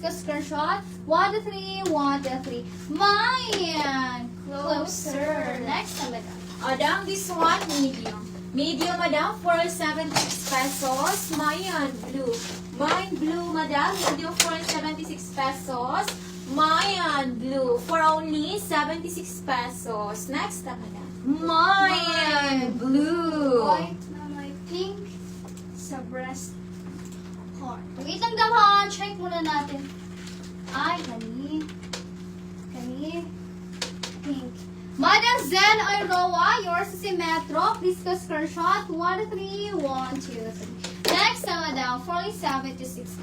ka screenshot. 1 to 3, 1 to 3. Mayan! Closer. Next na, madam. Madam, this one, medium. Medium, madam, for 76 pesos. Mayan, blue. Mine blue, madam, medium for 76 pesos. Mayan, blue, for only 76 pesos. Next na, madam. Mayan, blue. White na may pink sa breast part. Wait lang daw ha. Check muna natin. Ay, kani. Pink. Madam Zen Ayroa, yours is in Metro. Please go screenshot. 1 to 3, 1, 2, 3. Next, madam, 47 to 6.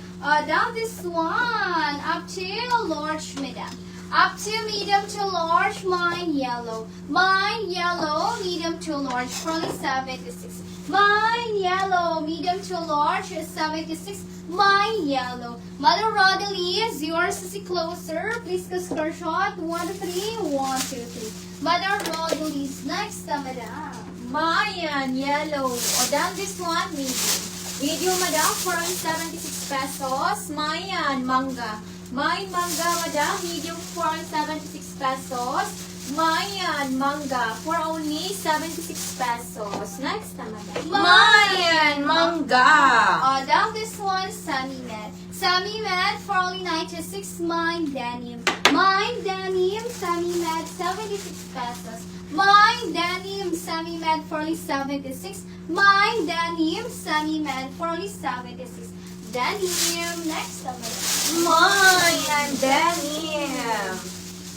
Down this one. Up to large, madam. Up to medium to large, mine yellow. Mine yellow, medium to large, 47 to 6. Mine yellow, medium to large, 76. Mine yellow. Mother Rodalie, yours is closer. Please go screenshot. 1 to 3, 1, 2, 3. Mother Rodalie's next, madam. Mayan, yellow. O, down this one, medium. Medium, madam, for 76 pesos. Mayan, manga. Mine manga, madam, medium for 76 pesos. Mayan manga for only 76 pesos. Next na, madam. Mayan manga. Down this one, Sammy Med. Sammy Med for only 96. Mine denim. Mine denim, Sammy Med, 76 pesos. Mine denim, Sammy Med for only 76. Mine denim, Sammy Med for only 76. Denim. Next na, madam. Mayan denim.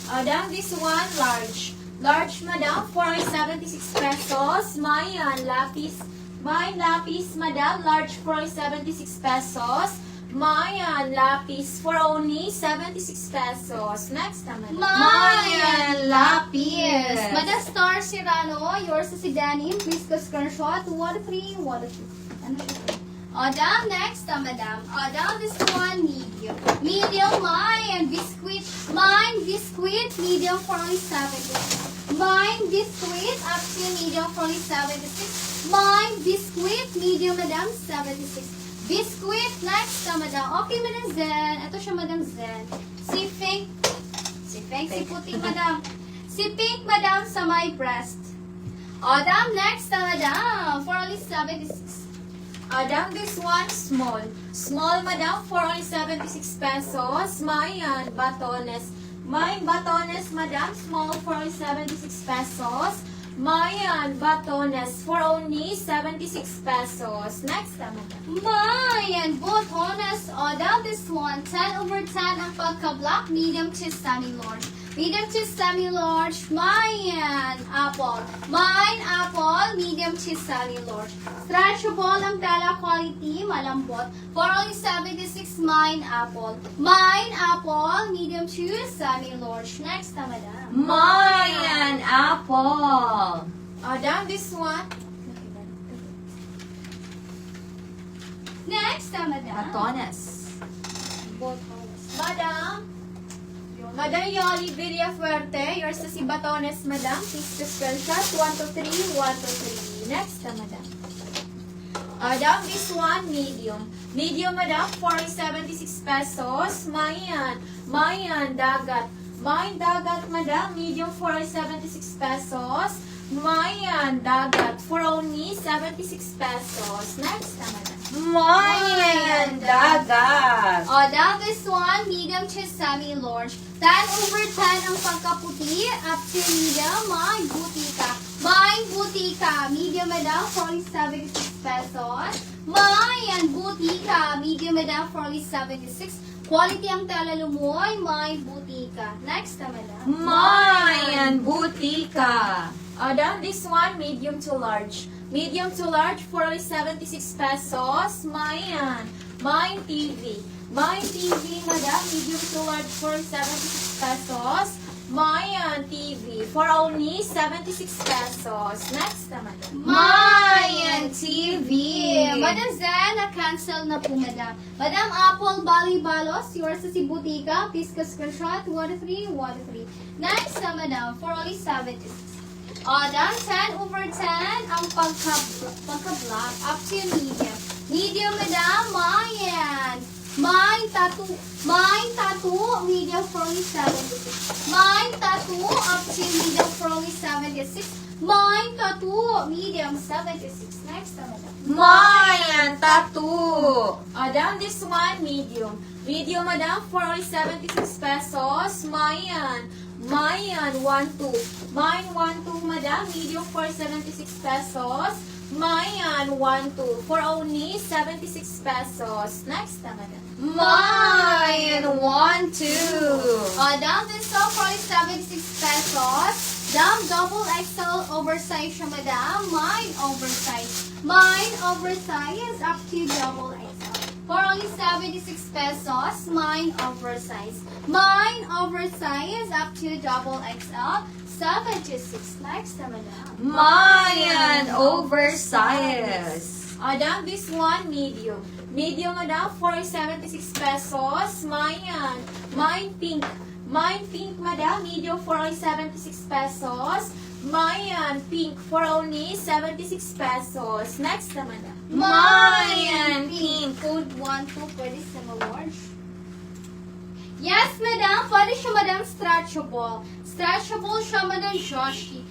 Madam, this one, large. Large, madam, for 76 pesos. Mayan, lapis. Mine lapis, madam, large for 76 pesos. Mayan, lapis for only 76 pesos. Next na, madam. Mayan lapis. Madam Star Serrano, yours is si Denim. Please go screenshot. 1 to 3, 1 to 2. Ano siya? Down next, madam. Down this one, medium. Medium, mine, biscuit. Mine, biscuit, medium for only 76. Mine, biscuit, up to medium for only 76. Mine, biscuit, medium, madam, 76. Biscuit, next, madam. Okay, madam Zen. Ito siya, madam Zen. Si Pink, si puting, madam. Si Pink, madam, sa my breast. Down next, madam, for only 76. Madam, this one, small. Small, madam, for only 76 pesos. Mayan, batones. Mine, batones, madam, small for only 76 pesos. Mayan, batones, for only 76 pesos. Next na, madam. Mayan, botones. Down this one, 10 over 10 ang pagka-block, medium to semi-large. Medium to semi-large, Mayan, apple. Mine, apple, medium to semi-large. Stretchable ang tela quality, malambot. For only 76, mine, apple. Mine, apple, medium to semi-large. Next na, madam. Mayan apple. Madam, this one, Next na, madam. Batones. Botones. Madam Yoli Villafuerte, yours is si batones, madam. Please to screenshot. 1 to 3, 1 to 3. Next na, madam. Madam, this one, medium. Medium, madam, for 76 pesos. Mayan. Mayan, dagat. Mayan, dagat, madam. Medium for 76 pesos. Mayan, dagat. For only 76 pesos. Next na, madam. Mayan dagat. Down this one, medium to semi-large. 10 over 10 ang pagkaputi. Up to medium, may butika. May butika. Medium, madam, for only 76 pesos. Mayan butika. Medium, madam, for only 76. Quality ang tela lumoy, may butika. Next na, madam. Mayan butika. Down this one, medium to large. Medium to large for only 76 pesos. Mayan. Mine TV. Mine TV, madam. Medium to large for 76 pesos. Mayan TV for only 76 pesos. Next na, madam. Mayan TV. Madam Zen, na-cancel na po, madam. Madam Apple Balibalos, yours sa si Butika. Please ka screenshot. 1 to 3, 1 to 3. Next na, madam, for only 76. Down 10 over 10 ang pagka-block up to medium. Medium, madam, Mayan. Mine tattoo, medium for only 76. Mine tattoo, up to medium for only 76. Mine tattoo, medium 76. Next, madam. Mine tattoo. Madam, this one, medium. Medium, madam, for only 76 pesos. Mine 1-2. Mine 1-2, madam, medium for 76 pesos. Mine 1-2 for only 76 pesos. Next, madam. Mine 1-2. Madam, this one for only 76 pesos. Dam, double XL oversize siya, madam. Mine oversize. Mine oversize up to double XL. For only 76 pesos, mine oversize. Mine oversize up to double XL. 76. Next, madam. Mine oversize. Madam, this one, medium. Medium, madam, for 76 pesos. Mine pink. Mine pink, madam, medium for only 76 pesos. Mine pink for only 76 pesos. Next, madam. Mine pink. Code 1-2, pwede sa large. Yes, madam. Pwede siya, madam, stretchable. Stretchable siya, madam, Joshi.